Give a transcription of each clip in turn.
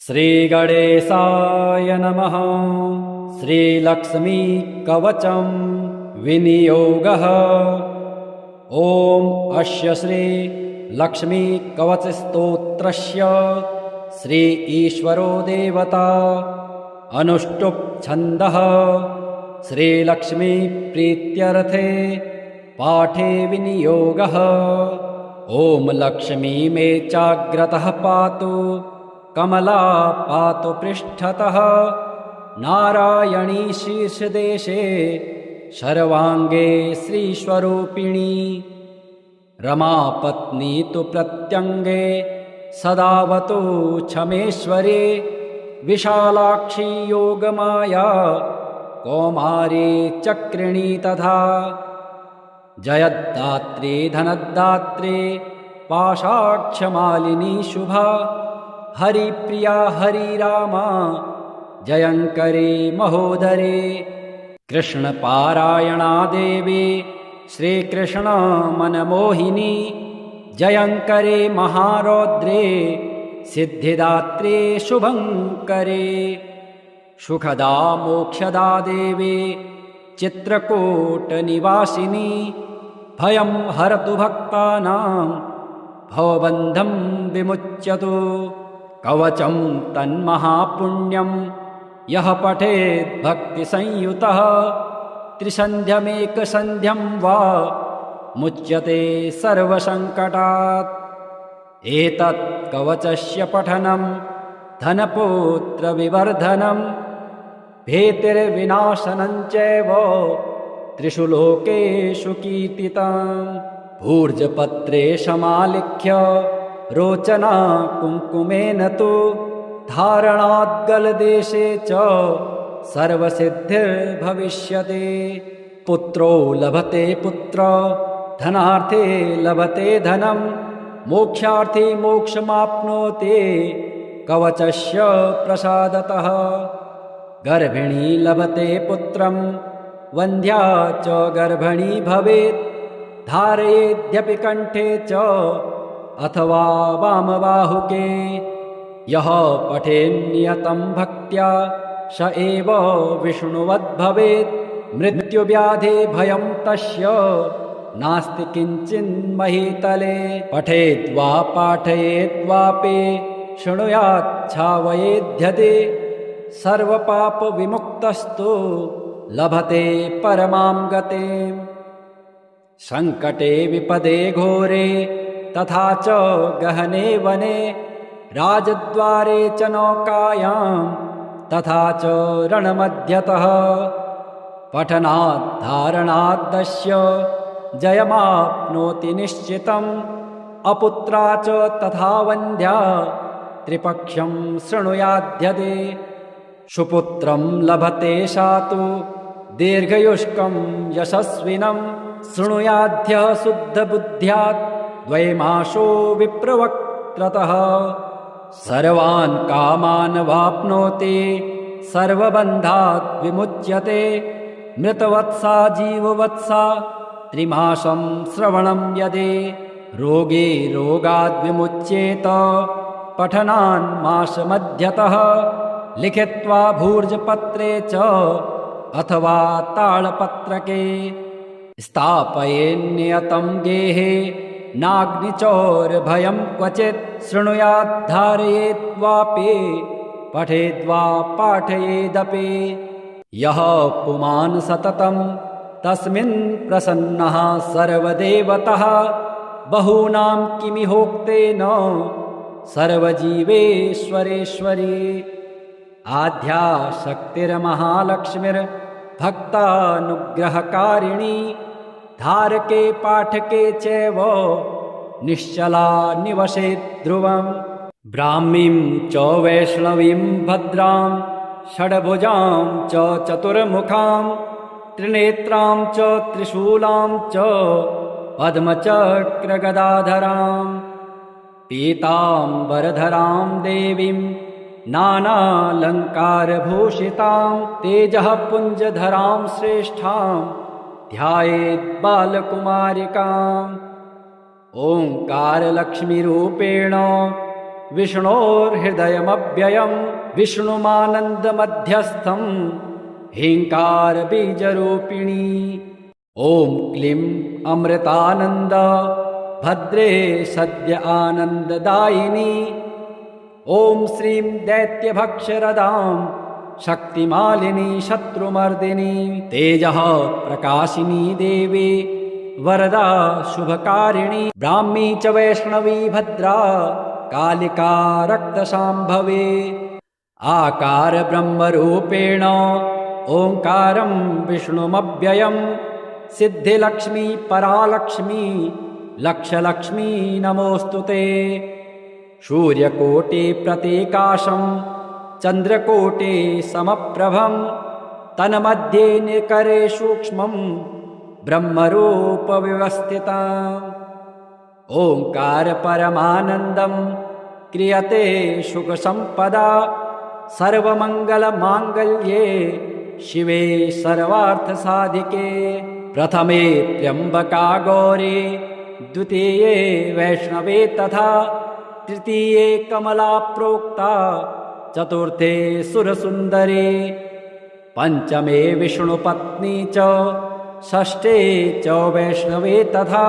श्रीगणेशाय नमः। श्रीलक्ष्मी कवचं विनियोगः। ॐ अस्य श्री लक्ष्मी कवच स्तोत्रस्य श्री ईश्वरो देवता अनुष्टुप् छन्दः श्रीलक्ष्मी प्रीत्यर्थे पाठे विनियोगः। ॐ लक्ष्मी मे चाग्रतः पातु कमला पातु पृष्ठतः नारायणी शीर्षदेशे सर्वाङ्गे श्रीस्वरूपिणी रमापत्नी तु प्रत्यङ्गे सदावतु क्षमेश्वरी विशालाक्षी योगमाया कौमारी चक्रिणी तथा जयद्दात्री धनदात्री पाशाक्षमालिनी शुभा हरिप्रिया हरिरामा जयङ्करी महोदरे कृष्णपारायणा देवी श्रीकृष्ण मनमोहिनी जयङ्करे महारौद्रे सिद्धिदात्रे शुभङ्करे सुखदा मोक्षदा देवी चित्रकूटनिवासिनी भयं हरतु भक्तानां भवबन्धं विमुच्यतु। कवचं तन्महापुण्यं यः पठेत् भक्तिसंयुतः त्रिसन्ध्यमेकसन्ध्यं वा मुच्यते सर्वसङ्कटात्। एतत् कवचस्य पठनं धनपुत्रविवर्धनं भीतिर्विनाशनं चैव त्रिषु लोकेषु कीर्तितम्। भूर्जपत्रे समालिख्य रोचना कुङ्कुमेन तु धारणाद्गलदेशे च सर्वसिद्धिर्भविष्यति। पुत्रो लभते पुत्र धनार्थे लभते धनं मोक्षार्थी मोक्षमाप्नोति कवचस्य प्रसादतः। गर्भिणी लभते पुत्रं वन्ध्या च गर्भिणी भवेत् धारयेद्यपि कण्ठे च अथवा वामबाहुके। यः पठेन्नियतं भक्त्या स एव विष्णुवद्भवेत् मृत्युव्याधे भयं तस्य नास्ति किञ्चिन्महीतले। पठेद्वा पाठयेद्वापि शृणुयाच्छावयेद्यते सर्वपापविमुक्तस्तु लभते परमां गतिम्। सङ्कटे विपदे घोरे तथा च गहने वने राजद्वारे च नौकायां तथा च रणमध्यतः पठनाद्धारणाद्दस्य जयमाप्नोति निश्चितम्। अपुत्रा च तथा वन्ध्या त्रिपक्षं शृणुयाद्यते सुपुत्रं लभते सा तु दीर्घयुष्कं यशस्विनं शृणुयाद्यः शुद्धबुद्ध्यात् द्वैमासो विप्रवक्त्रतः। सर्वान् कामान् वाप्नोति सर्वबन्धात् विमुच्यते मृतवत्सा जीववत्सा त्रिमासं श्रवणं यदि रोगे रोगाद् विमुच्येत पठनान् मासमध्यतः लिखित्वा भूर्जपत्रे च अथवा तालपत्रके स्थापयेन्नियतं गेहे नाग्निचौरभयं क्वचित् शृणुयाद्धारयेद्वापि पठेद्वा पाठयेदपि। यः पुमान् सततं तस्मिन् प्रसन्नः सर्वदेवतः बहूनां किमिहोक्तेन सर्वजीवेश्वरेश्वरी। आद्याशक्तिर्महालक्ष्मीर्भक्तानुग्रहकारिणी धारके पाठके चैव निश्चला निवसेत् ध्रुवम्। ब्राह्मीं च वैष्णवीं भद्रां षड्भुजां च चतुर्मुखां त्रिनेत्रां च त्रिशूलां च पद्मचक्रगदाधरां पीताम्बरधरां देवीं नानालङ्कारभूषितां तेजः पुञ्जधरां श्रेष्ठां ध्यायेत् बालकुमारिकाम्। ओङ्कारलक्ष्मीरूपेण विष्णोर्हृदयमव्ययं विष्णुमानन्दमध्यस्थं ह्रीङ्कारबीजरूपिणी। ॐ क्लीं अमृतानन्द भद्रे सद्य आनन्ददायिनी। ॐ श्रीं दैत्यभक्षरदां शक्तिमालिनी शत्रुमर्दिनी। तेजः प्रकाशिनी देवी वरदा शुभकारिणी। ब्राह्मी च वैष्णवी भद्रा कालिका रक्तशाम्भवी। आकार ब्रह्मरूपेण ओङ्कारं विष्णुमव्ययं सिद्धिलक्ष्मी परालक्ष्मी लक्षलक्ष्मी नमोऽस्तु ते। सूर्यकोटिप्रतीकाशं चन्द्रकोटि समप्रभं तन्मध्ये निकरे सूक्ष्मं ब्रह्मरूपविवस्थितम्। ओङ्कार परमानन्दं क्रियते सुखसम्पदा सर्वमङ्गलमाङ्गल्ये शिवे सर्वार्थसाधिके। प्रथमे त्र्यम्बका गौरी द्वितीये वैष्णवे तथा तृतीये कमला प्रोक्ता चतुर्थे सुरसुन्दरी पञ्चमे विष्णुपत्नी च षष्ठे च वैष्णवे तथा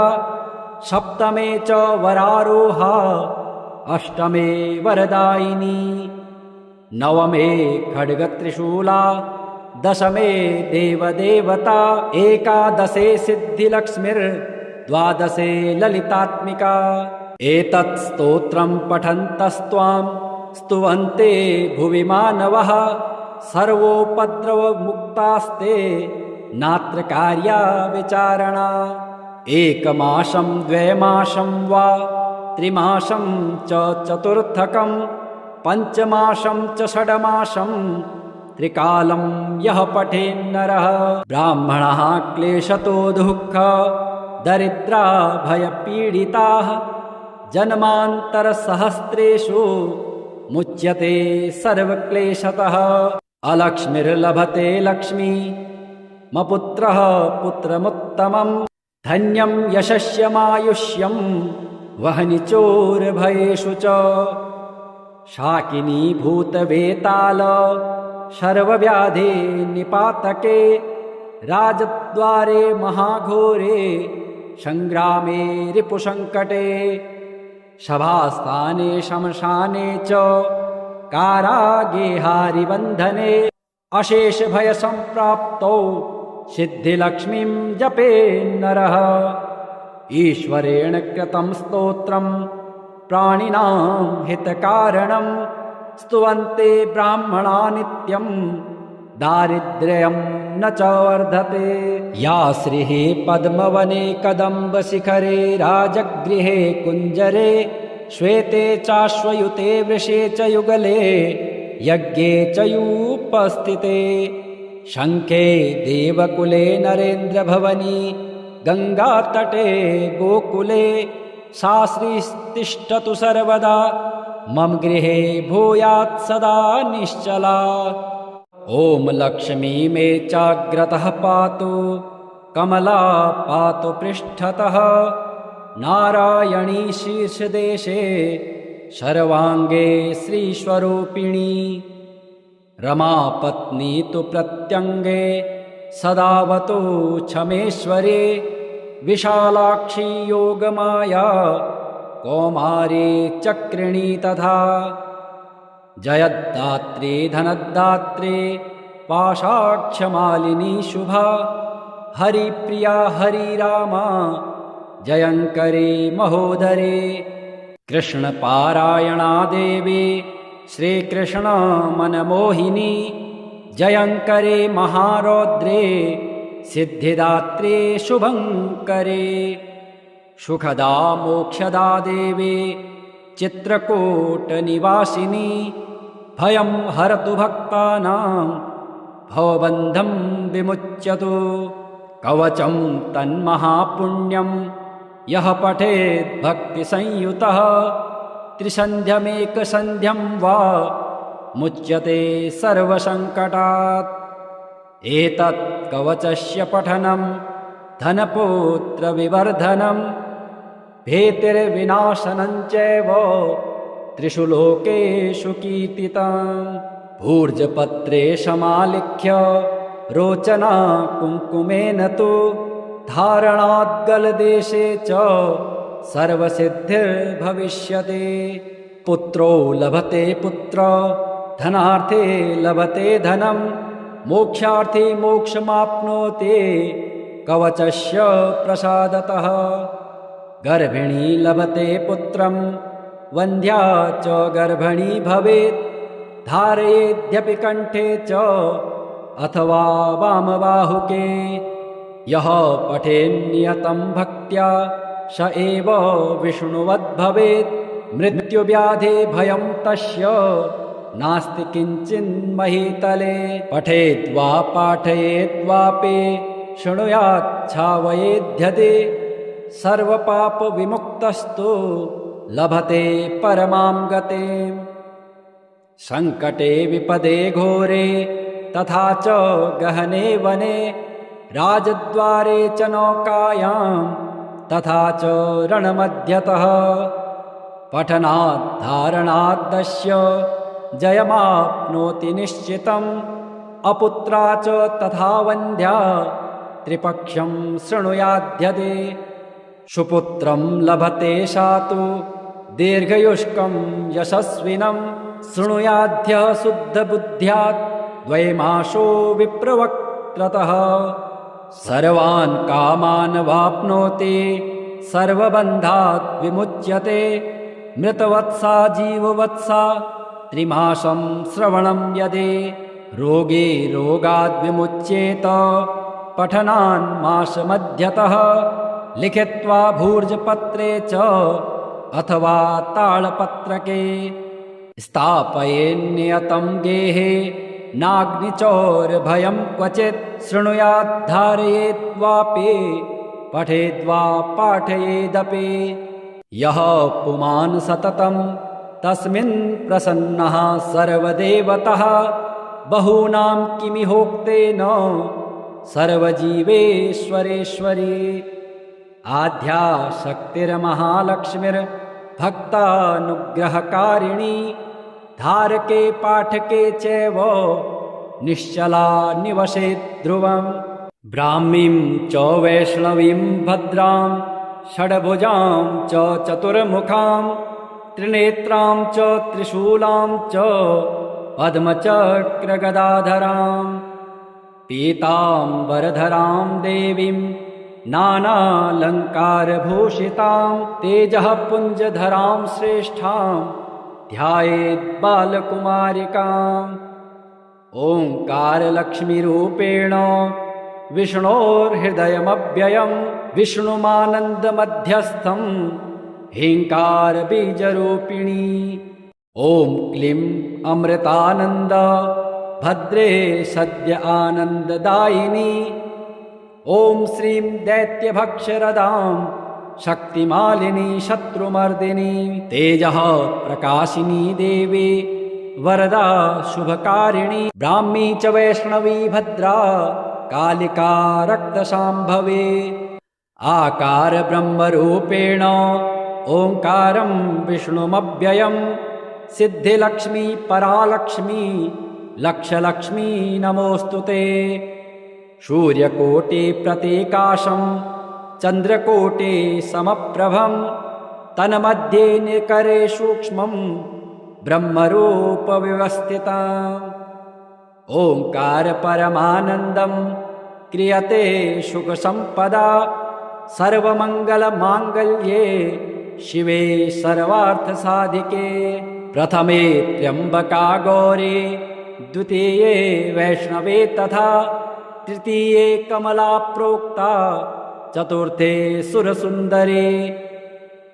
सप्तमे च वरारोहा अष्टमे वरदायिनी नवमे खड्गत्रिशूला दशमे देवदेवता एकादशे सिद्धिलक्ष्मीर्द्वादशे ललितात्मिका। एतत् स्तोत्रं पठन्तस्त्वां स्तुवन्ते भुवि मानवः सर्वोपद्रवमुक्तास्ते नात्र कार्या विचारणा। एकमासं द्वैमासं वा त्रिमासं च चतुर्थकं पञ्चमासं च षड्मासं त्रिकालं यः पठेन्नरः ब्राह्मणः क्लेशतो दुःख दरिद्रा भयपीडिताः जन्मान्तरसहस्रेषु मुच्यते सर्वक्लेशतः। अलक्ष्मीर्लभते लक्ष्मी मपुत्रः पुत्रमुत्तमं धन्यं यशस्यमायुष्यं वहनि चोरभयेषु च। शाकिनी भूतवेताल सर्वव्याधे निपातके राजद्वारे महाघोरे संग्रामे रिपुसङ्कटे सभास्थाने शमशाने च कारागेहारिबन्धने अशेषभयसम्प्राप्तौ सिद्धिलक्ष्मीं जपेन्नरः। ईश्वरेण कृतं स्तोत्रं प्राणिनां हितकारणं स्तुवन्ते ब्राह्मणा नित्यं दारिद्र्यं न च वर्धते। या श्रीः पद्मवने कदम्बशिखरे राजगृहे कुञ्जरे श्वेते चाश्वयुते वृषे च युगले यज्ञे च यूपस्थिते शङ्खे देवकुले नरेन्द्रभवनी गङ्गातटे गोकुले सा श्रीस्तिष्ठतु सर्वदा मम गृहे भूयात् सदा निश्चला। ॐ लक्ष्मी मे चाग्रतः पातु कमला पातु पृष्ठतः नारायणी शीर्षदेशे सर्वाङ्गे श्रीस्वरूपिणी रमापत्नी तु प्रत्यङ्गे सदावतु क्षमेश्वरी विशालाक्षी योगमाया कौमारी चक्रिणी तथा जयद्दात्री धनदात्री पाशाक्षमालिनी शुभा हरिप्रिया हरिरामा जयङ्करी महोदरी कृष्णपारायणा देवी श्रीकृष्ण मनमोहिनी जयङ्करे महारौद्रे सिद्धिदात्रे शुभङ्करे सुखदा मोक्षदा देवी चित्रकूटनिवासिनी भयं हरतु भक्तानां भवबन्धं विमुच्यतु कवचं तन्महापुण्यं यः पठेत् भक्तिसंयुतः त्रिसन्ध्यमेकसन्ध्यं वा मुच्यते सर्वसङ्कटात्। एतत् कवचस्य पठनं धनपुत्रविवर्धनं भीतिर्विनाशनं चैव त्रिषु लोकेषु कीर्तिताम्। भूर्जपत्रे समालिख्य रोचना कुङ्कुमेन तु धारणाद्गलदेशे च सर्वसिद्धिर्भविष्यति। पुत्रो लभते पुत्र धनार्थे लभते धनं मोक्षार्थी मोक्षमाप्नोति कवचस्य प्रसादतः। गर्भिणी लभते पुत्रं वन्ध्या च गर्भिणी भवेत् धारयेद्यपि कण्ठे च अथवा वामबाहुके। यः पठेन्नियतं भक्त्या स एव विष्णुवद्भवेत् मृत्युव्याधे भयं तस्य नास्ति किञ्चिन्महीतले। पठेद्वा पाठयेद्वापि शृणुयाच्छावयेद्यदि सर्वपापविमुक्तस्तु लभते परमां गतिम्। सङ्कटे विपदे घोरे तथा च गहने वने राजद्वारे च नौकायां तथा च रणमध्यतः पठनाद्धारणाद्दस्य जयमाप्नोति निश्चितम्। अपुत्रा च तथा वन्ध्या त्रिपक्षं शृणुयाद्यदि सुपुत्रं लभते सा तु दीर्घयुष्कं यशस्विनं शृणुयाद्यः शुद्धबुद्ध्यात् द्वैमासो विप्रवक्त्रतः। सर्वान् कामान् वाप्नोति सर्वबन्धात् विमुच्यते मृतवत्सा जीववत्सा त्रिमासं श्रवणं यदि रोगे रोगाद् विमुच्येत पठनान् मासमध्यतः लिखित्वा भूर्जपत्रे च अथवा तालपत्रके स्थापयेन्नियतं गेहे नाग्निचौरभयं क्वचित् शृणुयाद्धारयेद्वापि पठेद्वा पाठयेदपि। यः पुमान् सततं तस्मिन् प्रसन्नः सर्वदेवतः बहूनां किमिहोक्तेन सर्वजीवेश्वरेश्वरी। आद्या शक्तिर्महालक्ष्मीर्भक्तानुग्रहकारिणी धारके पाठके चैव निश्चला निवसेत् ध्रुवम्। ब्राह्मीं च वैष्णवीं भद्रां षड्भुजां च चतुर्मुखां त्रिनेत्रां च त्रिशूलां च पद्मचक्रगदाधरां पीताम्बरधरां देवीं नानालङ्कारभूषितां तेजः पुञ्जधरां श्रेष्ठां ध्यायेत् बालकुमारिकाम्। ओङ्कारलक्ष्मीरूपेण विष्णोर्हृदयमव्ययं विष्णुमानन्दमध्यस्थं ह्रीङ्कारबीजरूपिणी। ॐ क्लीं अमृतानन्द भद्रे सद्य आनन्ददायिनी। ॐ श्रीं दैत्यभक्षरदां शक्तिमालिनी शत्रुमर्दिनी। तेजः प्रकाशिनी देवी वरदा शुभकारिणी। ब्राह्मी च वैष्णवी भद्रा कालिका रक्तशाम्भवी। आकार ब्रह्मरूपेण ओङ्कारं विष्णुमव्ययं सिद्धिलक्ष्मी परालक्ष्मी लक्षलक्ष्मी नमोऽस्तु ते। सूर्यकोटिप्रतीकाशं चन्द्रकोटिसमप्रभं तन्मध्ये निकरे सूक्ष्मं ब्रह्मरूपविवस्थितम्। ओङ्कार परमानन्दं क्रियते सुखसम्पदा सर्वमङ्गलमाङ्गल्ये शिवे सर्वार्थसाधिके। प्रथमे त्र्यम्बका गौरी द्वितीये वैष्णवे तथा तृतीये कमला प्रोक्ता चतुर्थे सुरसुन्दरी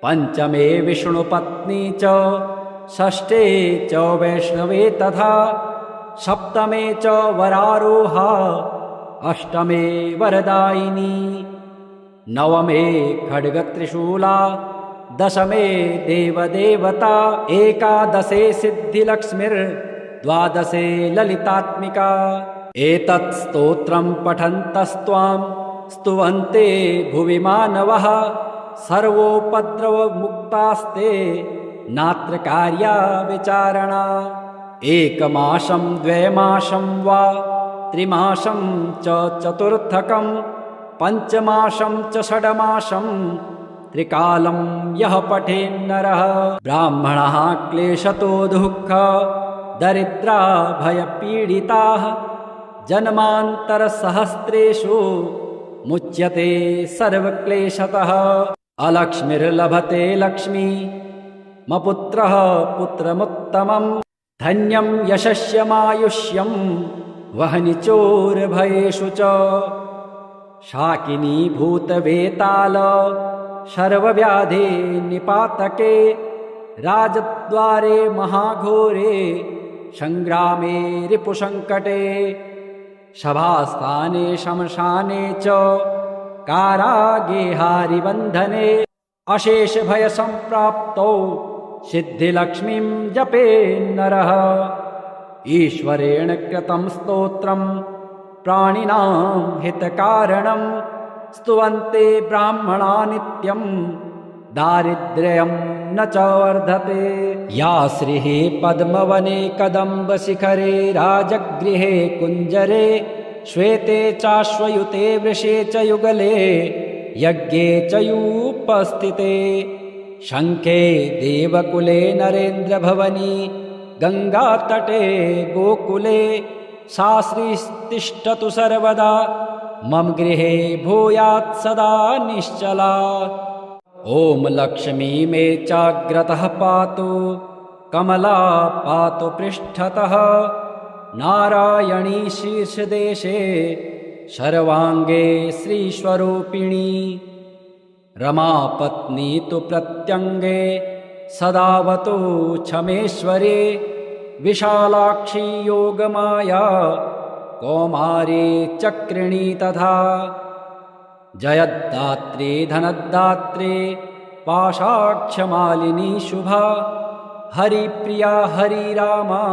पञ्चमे विष्णुपत्नी च षष्ठे च वैष्णवे तथा सप्तमे च वरारोहा अष्टमे वरदायिनी नवमे खड्गत्रिशूला दशमे देवदेवता एकादशे सिद्धिलक्ष्मीर्द्वादशे ललितात्मिका। एतत् स्तोत्रं पठन्तस्त्वां स्तुवन्ते भुवि मानवः सर्वोपद्रवमुक्तास्ते नात्र कार्या विचारणा। एकमासं द्वैमासं वा त्रिमासं च चतुर्थकं पञ्चमासं च षड्मासं त्रिकालं यः पठेन्नरः ब्राह्मणः क्लेशतो दुःख दरिद्रा भयपीडिताः जन्मान्तरसहस्रेषु मुच्यते सर्वक्लेशतः। अलक्ष्मीर्लभते लक्ष्मी मपुत्रः पुत्रमुत्तमं धन्यं यशस्यमायुष्यं वह्नि चोरभयेषु च। शाकिनी भूतवेताल सर्वव्याधे निपातके राजद्वारे महाघोरे संग्रामे रिपुसंकटे सभास्थाने शमशाने च कारागेहारिबन्धने अशेष भय संप्राप्तौ सिद्धिलक्ष्मीं जपे नरः। ईश्वरेण कृतं स्तोत्रं प्राणिनां हितकारणं स्तुवन्ते ब्राह्मणा नित्यं दारिद्र्यं न च वर्धते। या श्रीः पद्मवने कदम्बशिखरे राजगृहे कुञ्जरे श्वेते चाश्वयुते वृषे च युगले यज्ञे च यूपस्थिते शङ्खे देवकुले नरेन्द्रभवनी गङ्गातटे गोकुले सा श्रीस्तिष्ठतु सर्वदा मम गृहे भूयात् सदा निश्चला। ॐ लक्ष्मी मे चाग्रतः पातु कमला पातु पृष्ठतः नारायणी शीर्षदेशे सर्वाङ्गे श्रीस्वरूपिणी रमापत्नी तु प्रत्यङ्गे सदावतु क्षमेश्वरे विशालाक्षी योगमाया कौमारी चक्रिणी तथा जयद्दात्री धनदात्री पाशाक्षमालिनी शुभा हरिप्रिया हरिरामा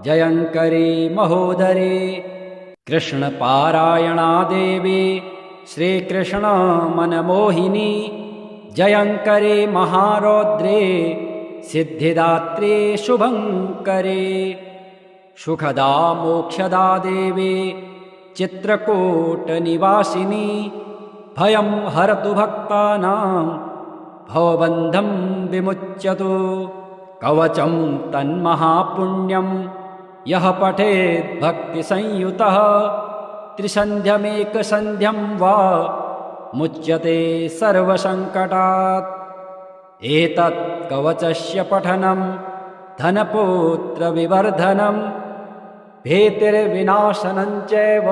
जयङ्करी महोदरे। कृष्णपारायणा देवी श्रीकृष्ण मनमोहिनी जयङ्करे महारौद्रे सिद्धिदात्रे शुभङ्करे। सुखदा मोक्षदा देवी चित्रकूटनिवासिनी भयं हरतु भक्तानां भवबन्धं विमुच्यतु। कवचं तन्महापुण्यं यः पठेत् भक्तिसंयुतः त्रिसन्ध्यमेकसन्ध्यं वा मुच्यते सर्वसङ्कटात्। एतत् कवचस्य पठनं धनपुत्रविवर्धनं भीतिर्विनाशनं चैव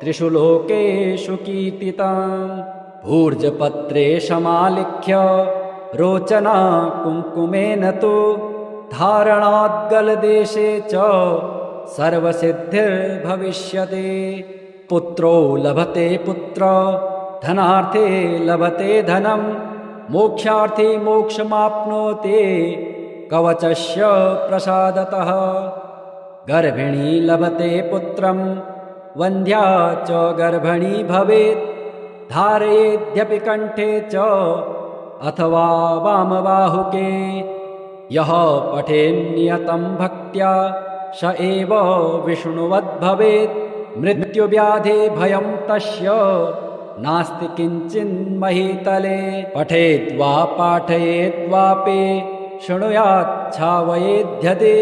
त्रिषु लोकेषु कीर्तितम्। भूर्जपत्रे समालिख्य रोचना कुङ्कुमेन तु धारणाद्गलदेशे च सर्वसिद्धिर्भविष्यति। पुत्रो लभते पुत्र धनार्थे लभते धनं मोक्षार्थी मोक्षमाप्नोति कवचस्य प्रसादतः। गर्भिणी लभते पुत्रं वन्ध्या च गर्भिणी भवेत् धारयेद्यपि कण्ठे च अथवा वामबाहुके। यः पठेन्नियतं भक्त्या स एव विष्णुवद्भवेत् मृत्युव्याधे भयं तस्य नास्ति किञ्चिन्महीतले। पठेद्वा पाठयेद्वापि शृणुयाच्छावयेध्यते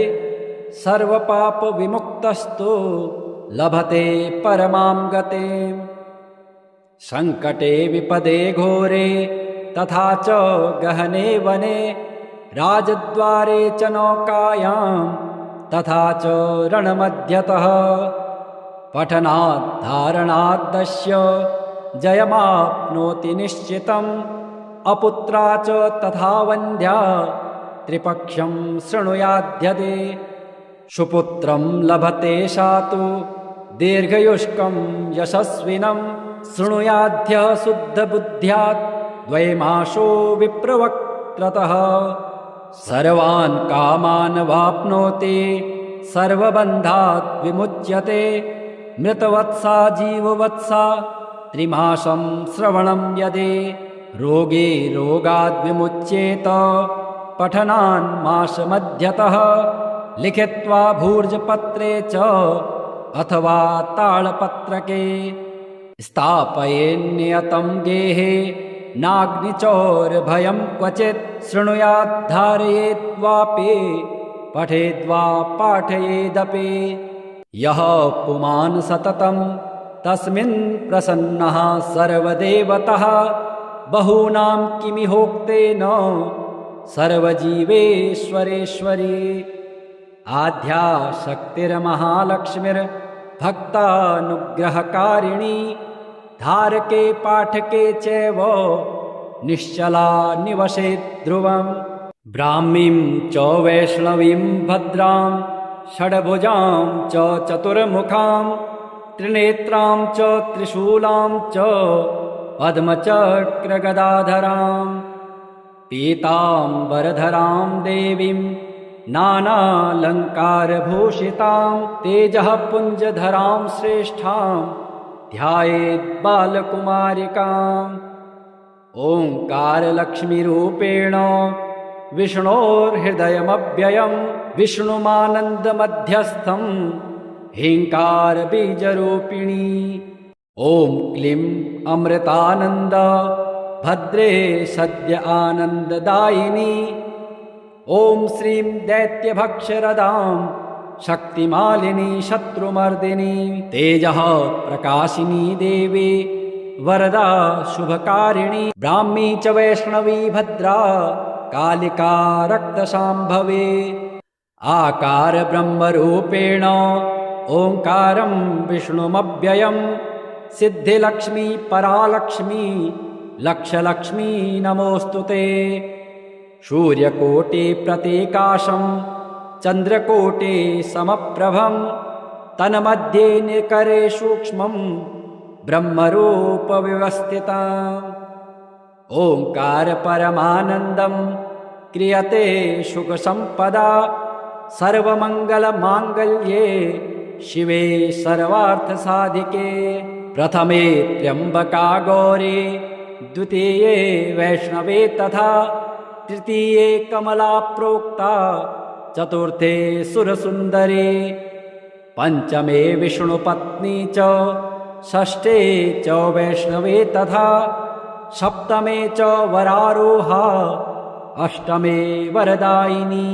सर्वपापविमुक्तस्तु लभते परमां गतिम्। सङ्कटे विपदे घोरे तथा च गहने वने राजद्वारे च नौकायां तथा च रणमध्यतः पठनाद्धारणाद्दस्य जयमाप्नोति निश्चितम्। अपुत्रा च तथा वन्ध्या त्रिपक्षं शृणुयाध्यते। सुपुत्रं लभते सा तु दीर्घयुष्कं यशस्विनं शृणुयाद्यः शुद्धबुद्ध्यात् द्वैमासो विप्रवक्त्रतः। सर्वान् कामान् वाप्नोति सर्वबन्धात् विमुच्यते। मृतवत्सा जीववत्सा त्रिमासं श्रवणं यदि रोगे रोगाद् विमुच्येत पठनान् मासमध्यतः लिखित्वा भूर्जपत्रे च अथवा तालपत्रके स्थापयेन्नियतं गेहे नाग्निचौरभयं क्वचित् शृणुयाद्धारयेद्वापि पठेद्वा पाठयेदपि यः पुमान् सततं तस्मिन् प्रसन्नः सर्वदेवतः बहूनां किमिहोक्तेन सर्वजीवेश्वरेश्वरी आद्या शक्तिर्महालक्ष्मीर्भक्तानुग्रहकारिणी धारके पाठके चैव निश्चला निवसेत् ध्रुवम् ब्राह्मीं च वैष्णवीं भद्रां षड्भुजां च चतुर्मुखां त्रिनेत्रां च त्रिशूलां च पद्मचक्रगदाधरां पीताम्बरधरां देवीं नानालङ्कारभूषितां तेजः पुञ्जधरां श्रेष्ठां ध्यायेत् बालकुमारिकाम् ओङ्कारलक्ष्मीरूपेण विष्णोर्हृदयमव्ययं विष्णुमानन्दमध्यस्थं ह्रीङ्कारबीजरूपिणी ॐ क्लीं अमृतानन्द भद्रे सद्य आनन्ददायिनी ॐ श्रीं दैत्यभक्षरदां शक्तिमालिनी शत्रुमर्दिनी तेजः प्रकाशिनी देवी वरदा शुभकारिणी ब्राह्मी च वैष्णवी भद्रा कालिका रक्तशाम्भवी आकार ब्रह्मरूपेण ओङ्कारं विष्णुमव्ययं सिद्धिलक्ष्मी परालक्ष्मी लक्षलक्ष्मी नमोऽस्तु ते सूर्यकोटिप्रतीकाशं चन्द्रकोटि समप्रभं तन्मध्ये निकरे सूक्ष्मं ब्रह्मरूपविवस्थितम् ओङ्कार परमानन्दं क्रियते सुखसम्पदा सर्वमङ्गलमाङ्गल्ये शिवे सर्वार्थसाधिके प्रथमे त्र्यम्बका गौरी द्वितीये वैष्णवे तथा तृतीये कमला प्रोक्ता चतुर्थे सुरसुन्दरी पञ्चमे विष्णुपत्नी च षष्ठे च वैष्णवे तथा सप्तमे च वरारोहा अष्टमे वरदायिनी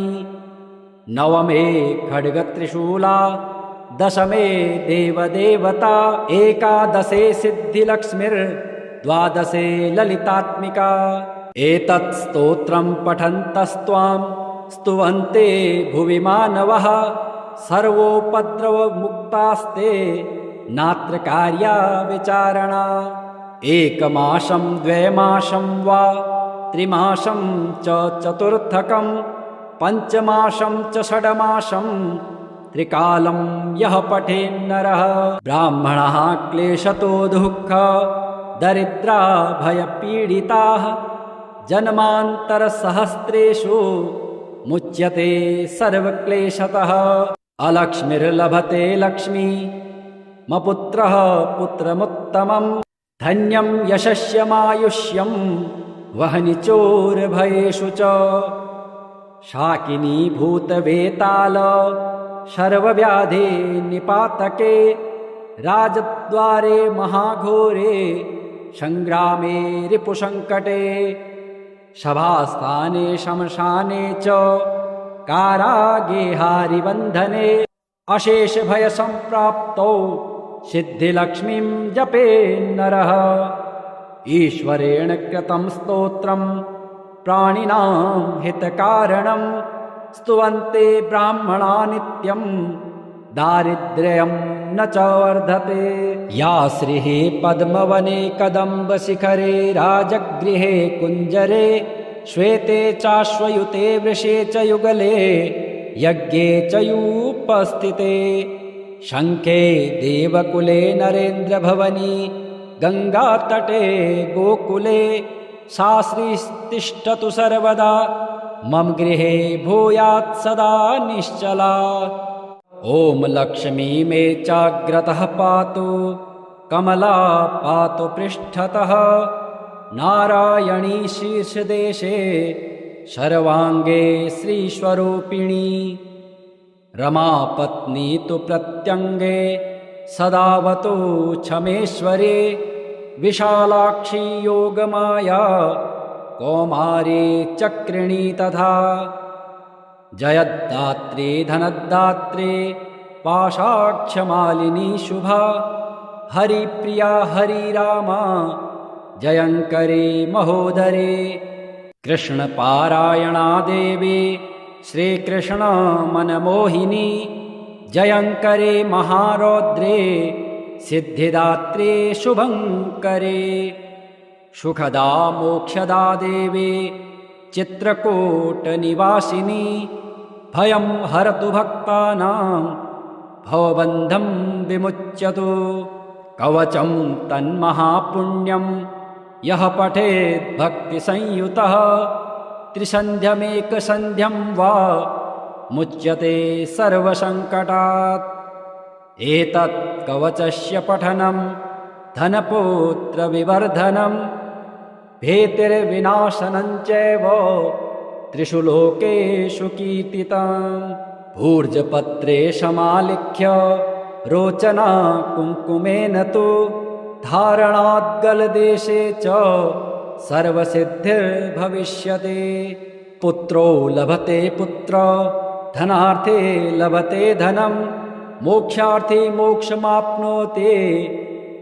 नवमे खड्गत्रिशूला दशमे देवदेवता एकादशे सिद्धिलक्ष्मीर्द्वादशे ललितात्मिका एतत् स्तोत्रं पठन्तस्त्वां स्तुवन्ते भुवि मानवः सर्वोपद्रवमुक्तास्ते नात्र कार्या विचारणा एकमासं द्वैमासं वा त्रिमासं च चतुर्थकं पञ्चमासं च षड्मासं त्रिकालं यः पठेन्नरः ब्राह्मणः क्लेशतो दुःख दरिद्रा भयपीडिताः जन्मान्तरसहस्रेषु मुच्यते सर्वक्लेशतः अलक्ष्मीर्लभते लक्ष्मी मपुत्रः पुत्रमुत्तमं धन्यं यशस्यमायुष्यं वहनि चोरभयेषु च शाकिनी भूतवेताल सर्वव्याधे निपातके राजद्वारे महाघोरे संग्रामे रिपुसङ्कटे सभास्थाने शमशाने च कारागेहारिबन्धने अशेषभयसम्प्राप्तौ सिद्धिलक्ष्मीं जपेन्नरः ईश्वरेण कृतं स्तोत्रं प्राणिनां हितकारणं स्तुवन्ते ब्राह्मणा नित्यं दारिद्र्यं न च वर्धते या श्रीः पद्मवने कदम्बशिखरे राजगृहे कुञ्जरे श्वेते चाश्वयुते वृषे च युगले यज्ञे च यूपस्थिते शङ्खे देवकुले नरेन्द्रभवनी गङ्गातटे गोकुले सा श्रीस्तिष्ठतु सर्वदा मम गृहे भूयात् सदा निश्चला ॐ लक्ष्मी मे चाग्रतः पातु कमला पातु पृष्ठतः नारायणी शीर्षदेशे शर्वाङ्गे श्रीस्वरूपिणी रमापत्नी तु प्रत्यङ्गे सदावतु क्षमेश्वरे विशालाक्षी योगमाया कौमारी चक्रिणी तथा जयद्दात्री धनदात्री पाशाक्षमालिनी शुभा हरिप्रिया हरिरामा जयङ्करी महोदरे कृष्णपारायणा देवी श्रीकृष्ण मनमोहिनी जयङ्करे महारौद्रे सिद्धिदात्रे शुभङ्करे सुखदा मोक्षदा देवी चित्रकूटनिवासिनी भयं हरतु भक्तानां भवबन्धं विमुच्यतु कवचं तन्महापुण्यं यः पठेत् भक्तिसंयुतः त्रिसन्ध्यमेकसन्ध्यं वा मुच्यते सर्वसङ्कटात् एतत् कवचस्य पठनं धनपुत्रविवर्धनं भीतिर्विनाशनं चैव त्रिषु लोकेषु कीर्तितम् भूर्जपत्रे समालिख्य रोचना कुङ्कुमेन तु धारणाद्गलदेशे च सर्वसिद्धिर्भविष्यति पुत्रो लभते पुत्र धनार्थे लभते धनं मोक्षार्थी मोक्षमाप्नोति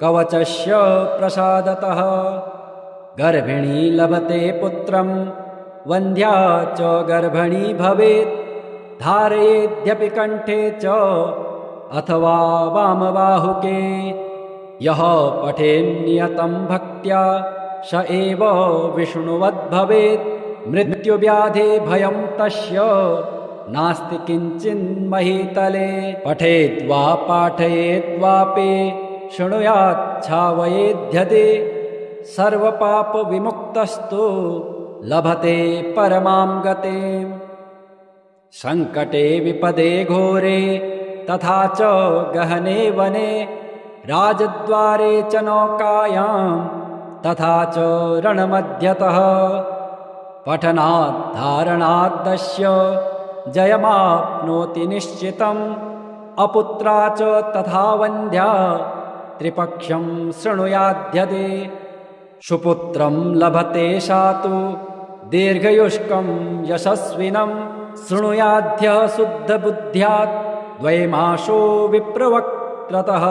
कवचस्य प्रसादतः गर्भिणी लभते पुत्रं वन्ध्या च गर्भिणी भवेत् धारयेद्यपि कण्ठे च अथवा वामबाहुके यः पठेन्नियतं भक्त्या स एव विष्णुवद्भवेत् मृत्युव्याधि भयं तस्य नास्ति किञ्चिन्महीतले पठेद्वा पाठयेद्वापि शृणुयाच्छावयेध्यते सर्वपापविमुक्तस्तु लभते परमां गतिम् सङ्कटे विपदे घोरे तथा च गहने वने राजद्वारे च नौकायां तथा च रणमध्यतः पठनाद्धारणाद्दस्य जयमाप्नोति निश्चितम् अपुत्रा च तथा वन्ध्या त्रिपक्षं शृणुयाध्यते सुपुत्रं लभते सा तु दीर्घयुष्कं यशस्विनं शृणुयाद्यः शुद्धबुद्ध्यात् द्वैमासो विप्रवक्त्रतः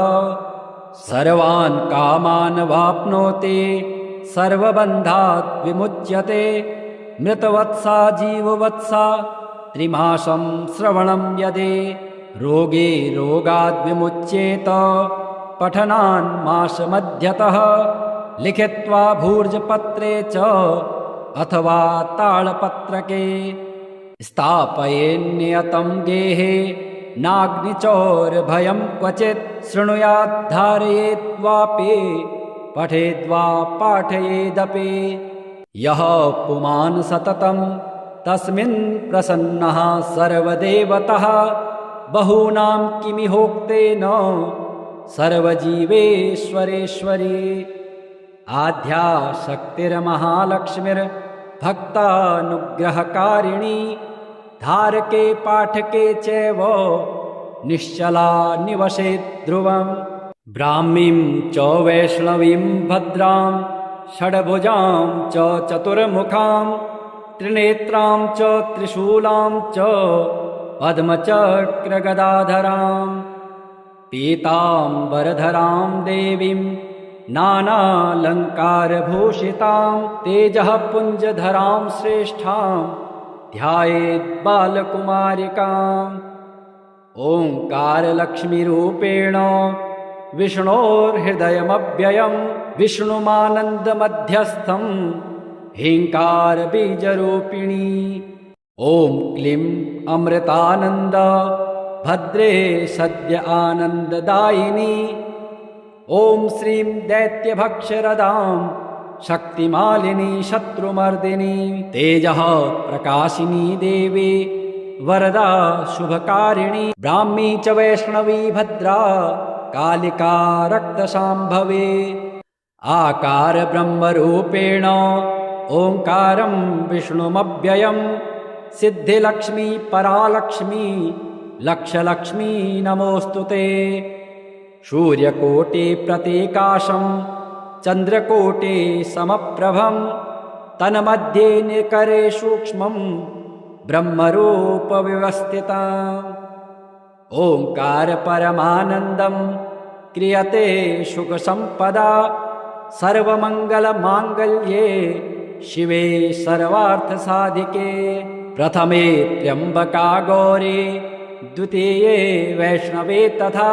सर्वान् कामान् वाप्नोति सर्वबन्धात् विमुच्यते मृतवत्सा जीववत्सा त्रिमासं श्रवणं यदि रोगे रोगाद् विमुच्येत पठनान् मासमध्यतः लिखित्वा भूर्जपत्रे च अथवा तालपत्रके स्थापयेन्नियतं गेहे नाग्निचौरभयं क्वचित् शृणुयाद्धारयेद्वापि पठेद्वा पाठयेदपि यः पुमान् सततं तस्मिन् प्रसन्नः सर्वदेवतः बहूनां किमिहोक्तेन सर्वजीवेश्वरेश्वरी आद्या शक्तिर्महालक्ष्मीर्भक्तानुग्रहकारिणी धारके पाठके चैव निश्चला निवसेत् ध्रुवम् ब्राह्मीं च वैष्णवीं भद्रां षड्भुजां च चतुर्मुखां त्रिनेत्रां च त्रिशूलां च पद्मचक्रगदाधरां पीताम्बरधरां देवीं नानालङ्कारभूषितां तेजः पुञ्जधरां श्रेष्ठां ध्यायेत् बालकुमारिकाम् ओङ्कारलक्ष्मीरूपेण विष्णोर्हृदयमव्ययं विष्णुमानन्दमध्यस्थं ह्रीङ्कारबीजरूपिणी ॐ क्लीं अमृतानन्द भद्रे सद्य आनन्ददायिनी ॐ श्रीं दैत्यभक्षरदां शक्तिमालिनी शत्रुमर्दिनी तेजः प्रकाशिनी देवी वरदा शुभकारिणी ब्राह्मी च वैष्णवी भद्रा कालिका रक्तशाम्भवी आकार ब्रह्मरूपेण ओङ्कारं विष्णुमव्ययं सिद्धिलक्ष्मी परालक्ष्मी लक्षलक्ष्मी नमोऽस्तु ते। सूर्यकोटिप्रतीकाशं चन्द्रकोटि समप्रभं तन्मध्ये निकरे सूक्ष्मं ब्रह्मरूपविवस्थितम्। ओङ्कार परमानन्दं क्रियते सुखसम्पदा सर्वमङ्गलमाङ्गल्ये शिवे सर्वार्थसाधिके। प्रथमे त्र्यम्बका गौरी द्वितीये वैष्णवे तथा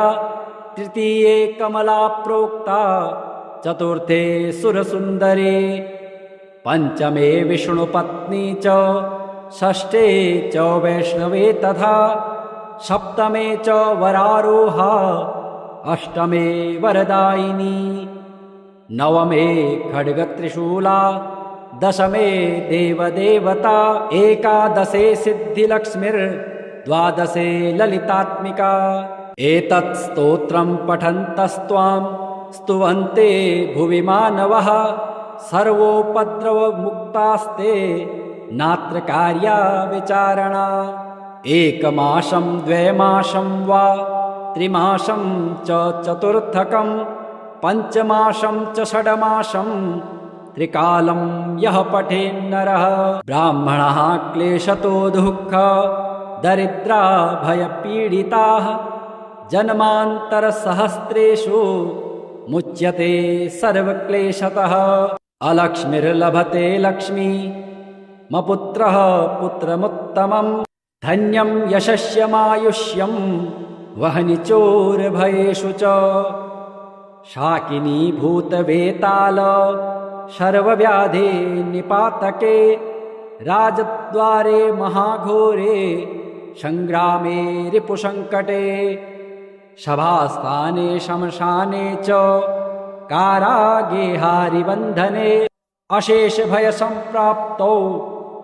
तृतीये कमला प्रोक्ता चतुर्थे सुरसुन्दरी पञ्चमे विष्णुपत्नी च षष्ठे च वैष्णवे तथा सप्तमे च वरारोहा अष्टमे वरदायिनी नवमे खड्गत्रिशूला दशमे देवदेवता एकादशे सिद्धिलक्ष्मीर्द्वादशे ललितात्मिका। एतत् स्तोत्रं पठन्तस्त्वां स्तुवन्ते भुवि मानवः सर्वोपद्रवमुक्तास्ते नात्र कार्या विचारणा। एकमासं द्वैमासं वा त्रिमासं च चतुर्थकं पञ्चमासं च षड्मासं त्रिकालं यः पठेन्नरः ब्राह्मणः क्लेशतो दुःख दरिद्रा भयपीडिताः जन्मान्तरसहस्रेषु मुच्यते सर्वक्लेशतः। अलक्ष्मीर्लभते लक्ष्मी मपुत्रः पुत्रमुत्तमं धन्यं यशस्यमायुष्यं वह्निचोरभयेषु च। शाकिनी भूतवेताल सर्वव्याधे निपातके राजद्वारे महाघोरे संग्रामे रिपुसङ्कटे सभास्थाने शमशाने च कारागे हारिबन्धने अशेषभयसम्प्राप्तौ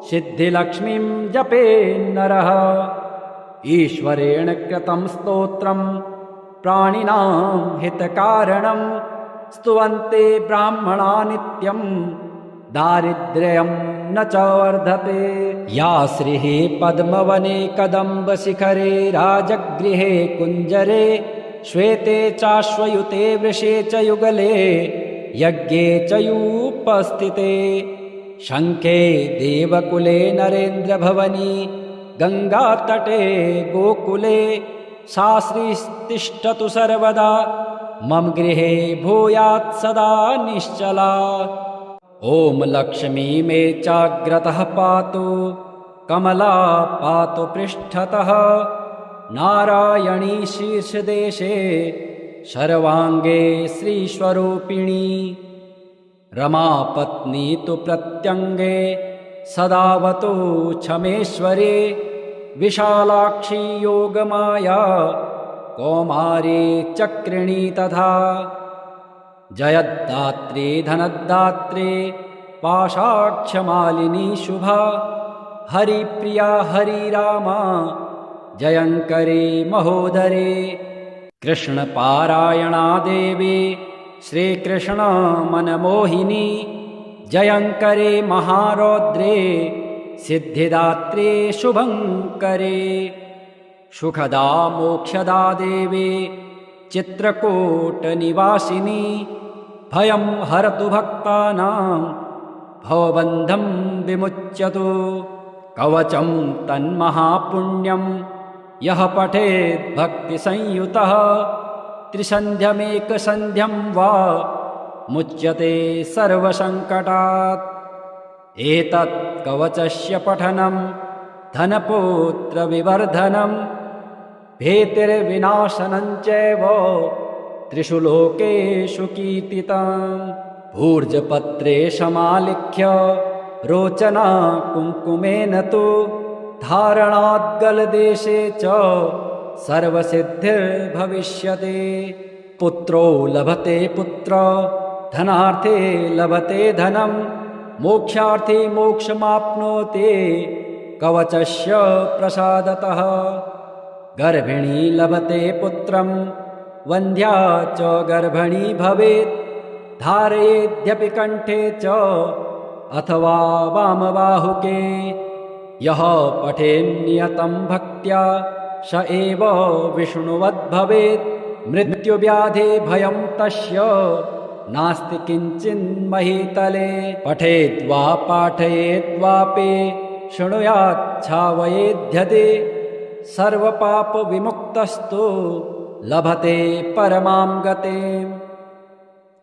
सिद्धिलक्ष्मीं जपेन्नरः। ईश्वरेण कृतं स्तोत्रं प्राणिनां हितकारणं स्तुवन्ते ब्राह्मणा नित्यं दारिद्र्यं न च वर्धते। या श्रीः पद्मवने कदम्बशिखरे राजगृहे कुञ्जरे श्वेते चाश्वयुते वृषे च युगले यज्ञे च यूपस्थिते शङ्खे देवकुले नरेन्द्रभवनी गङ्गातटे गोकुले सा श्रीस्तिष्ठतु सर्वदा मम गृहे भूयात् सदा निश्चला। ॐ लक्ष्मी मे चाग्रतः पातु कमला पातु पृष्ठतः नारायणी शीर्षदेशे सर्वाङ्गे श्रीस्वरूपिणी रमापत्नी तु प्रत्यङ्गे सदावतु क्षमेश्वरे विशालाक्षी योगमाया कौमारी चक्रिणी तथा जयद्दात्री धनदात्री पाशाक्षमालिनी शुभा हरिप्रिया हरिरामा जयङ्करी महोदरे कृष्णपारायणा देवी श्रीकृष्ण मनमोहिनी जयङ्करे महारौद्रे सिद्धिदात्रे शुभङ्करे सुखदा मोक्षदा देवी चित्रकूटनिवासिनी भयं हरतु भक्तानां भवबन्धं विमुच्यतु। कवचं तन्महापुण्यं यः पठेत् भक्तिसंयुतः त्रिसन्ध्यमेकसन्ध्यं वा मुच्यते सर्वसङ्कटात्। एतत् कवचस्य पठनं धनपुत्रविवर्धनं भीतिर्विनाशनं चैव त्रिषु लोकेषु कीर्तितम्। भूर्जपत्रे समालिख्य रोचना कुङ्कुमेन तु धारणाद्गलदेशे च सर्वसिद्धिर्भविष्यति। पुत्रो लभते पुत्र धनार्थे लभते धनं मोक्षार्थी मोक्षमाप्नोति कवचस्य प्रसादतः। गर्भिणी लभते पुत्रं वन्ध्या च गर्भिणी भवेत् धारयेद्यपि कण्ठे च अथवा वामबाहुके। यः पठेन्नियतं भक्त्या स एव विष्णुवद्भवेत्। मृत्युव्याधे भयं तस्य नास्ति किञ्चिन्महीतले। पठेद्वा पाठयेद्वापि शृणुयाच्छावयेध्यते। सर्वपापविमुक्तस्तु लभते परमां गतिम्।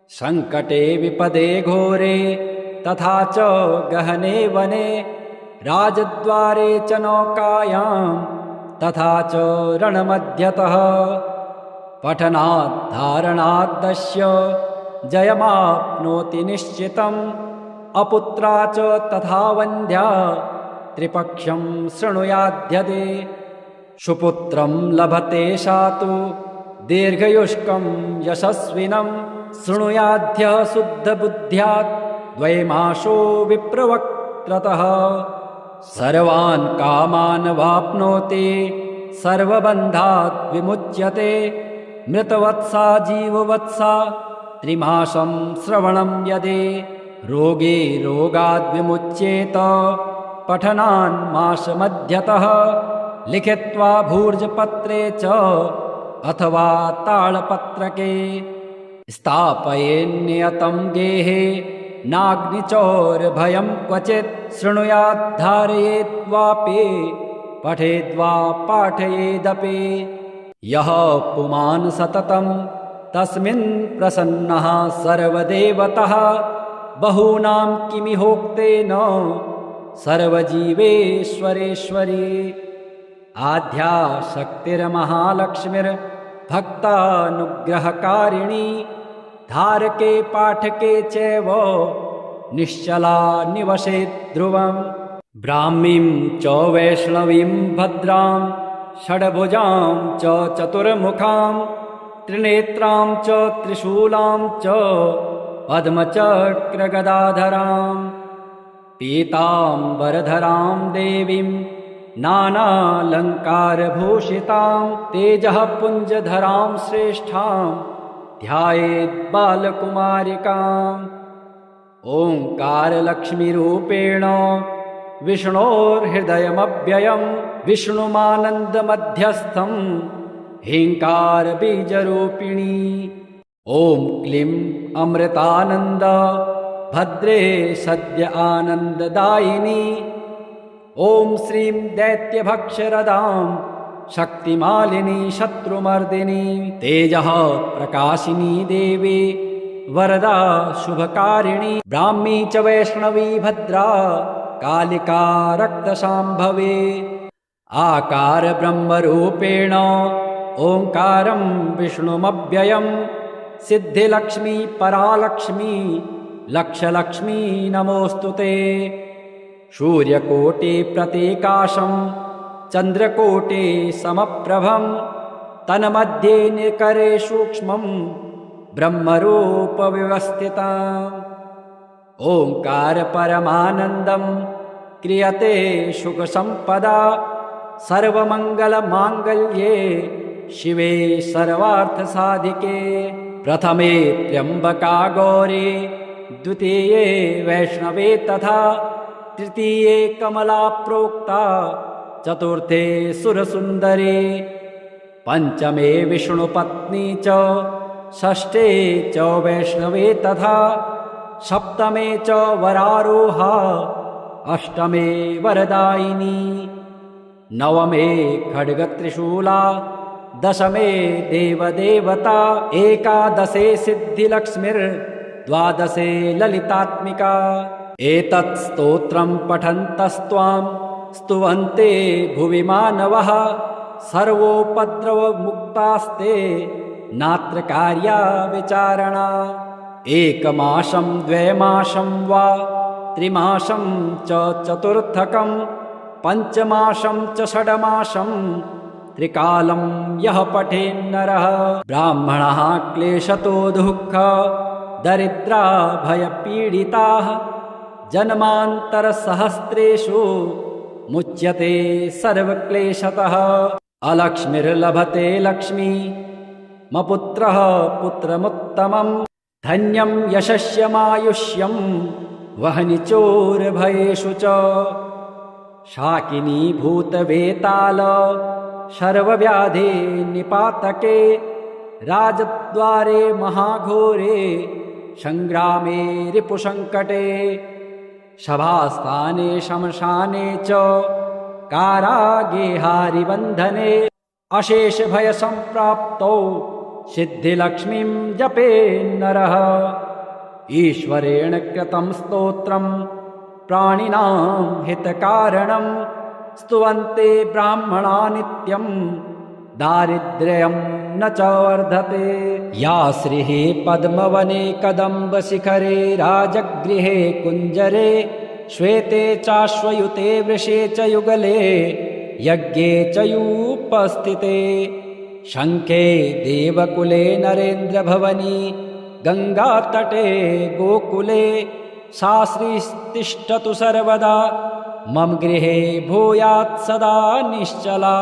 सङ्कटे विपदे घोरे तथा च गहने वने। राजद्वारे च नौकायां तथा च रणमध्यतः। पठनाद्धारणाद्दस्य जयमाप्नोति निश्चितम्। अपुत्रा च तथा वन्ध्या त्रिपक्षं शृणुयाध्यते। सुपुत्रं लभते सा तु दीर्घयुष्कं यशस्विनं। शृणुयाद्यः शुद्धबुद्ध्यात् द्वैमासो विप्रवक्त्रतः। सर्वान् कामान् वाप्नोति सर्वबन्धात् विमुच्यते। मृतवत्सा जीववत्सा त्रिमासं श्रवणं यदि। रोगे रोगाद् विमुच्येत पठनान् मासमध्यतः। लिखित्वा भूर्जपत्रे च अथवा तालपत्रके। स्थापयेन्नियतं गेहे नाग्निचौरभयं क्वचित्। शृणुयाद्धारयेद्वापि पठेद्वा पाठयेदपि। यः पुमान् सततं तस्मिन् प्रसन्नः सर्वदेवतः। बहूनां किमिहोक्तेन सर्वजीवेश्वरेश्वरी। आद्या शक्तिर्महालक्ष्मीर्भक्तानुग्रहकारिणी। धारके पाठके चैव निश्चला निवसेत् ध्रुवम्। ब्राह्मीं च वैष्णवीं भद्रां षड्भुजां च चतुर्मुखां। त्रिनेत्रां च त्रिशूलां च पद्मचक्रगदाधरां। पीताम्बरधरां देवीं नानालङ्कारभूषितां। तेजः पुञ्जधरां श्रेष्ठां ध्यायेत् बालकुमारिकाम्। ओङ्कारलक्ष्मीरूपेण विष्णोर्हृदयमव्ययम्। विष्णुमानन्दमध्यस्थं ह्रीङ्कारबीजरूपिणी। ॐ क्लीं अमृतानन्द भद्रे सद्य आनन्ददायिनी। ॐ श्रीं दैत्यभक्षरदां शक्तिमालिनी शत्रुमर्दिनी। तेजः प्रकाशिनी देवी वरदा शुभकारिणी। ब्राह्मी च वैष्णवी भद्रा कालिका रक्तशाम्भवी। आकार ब्रह्मरूपेण ओङ्कारं विष्णुमव्ययम्। सिद्धिलक्ष्मी परालक्ष्मी लक्षलक्ष्मी नमोऽस्तु ते। सूर्यकोटिप्रतीकाशं चन्द्रकोटिसमप्रभं। तन्मध्ये निकरे सूक्ष्मं ब्रह्मरूपविवस्थितम्। ओङ्कार परमानन्दं क्रियते सुखसम्पदा। सर्वमङ्गलमाङ्गल्ये शिवे सर्वार्थसाधिके। प्रथमे त्र्यम्बका गौरी द्वितीये वैष्णवे तथा। तृतीये कमला प्रोक्ता चतुर्थे सुरसुन्दरी। पंचमे विष्णुपत्नी च षष्ठे च वैष्णवे तथा। सप्तमे च वरारोहा अष्टमे वरदायिनी। नवमे खड्गत्रिशूला दशमे देवदेवता। एकादशे सिद्धिलक्ष्मीर्द्वादशे ललितात्मिका। एतत् स्तोत्रं पठन्तस्त्वां स्तुवन्ते भुवि मानवः। सर्वोपद्रवमुक्तास्ते नात्र कार्या विचारणा। एकमासं द्वैमासं वा त्रिमासं च चतुर्थकं। पञ्चमासं च षड्मासं त्रिकालं यः पठेन्नरः। ब्राह्मणः क्लेशतो दुःख दरिद्रा भयपीडिताः। जन्मान्तरसहस्रेषु मुच्यते सर्वक्लेशतः। अलक्ष्मीर्लभते लक्ष्मी मपुत्रः पुत्रमुत्तमम्। धन्यं यशस्यमायुष्यं वह्निचोरभयेषु च शाकिनी भूतवेताल सर्वव्याधे निपातके राजद्वारे महाघोरे संग्रामे रिपुसंकटे सभास्थाने शमशाने च कारागेहारिबन्धने अशेष भय संप्राप्तौ सिद्धिलक्ष्मीं जपे नरः ईश्वरेण कृतं स्तोत्रं प्राणिनां हितकारणं स्तुवन्ते ब्राह्मणा नित्यं दारिद्र्यं न च वर्धते। या श्रीः पद्मवने कदम्बशिखरे राजगृहे कुञ्जरे श्वेते चाश्वयुते वृषे च युगले यज्ञे च यूपस्थिते शङ्खे देवकुले नरेन्द्रभवनी गङ्गातटे गोकुले सा श्रीस्तिष्ठतु सर्वदा मम गृहे भूयात् सदा निश्चला।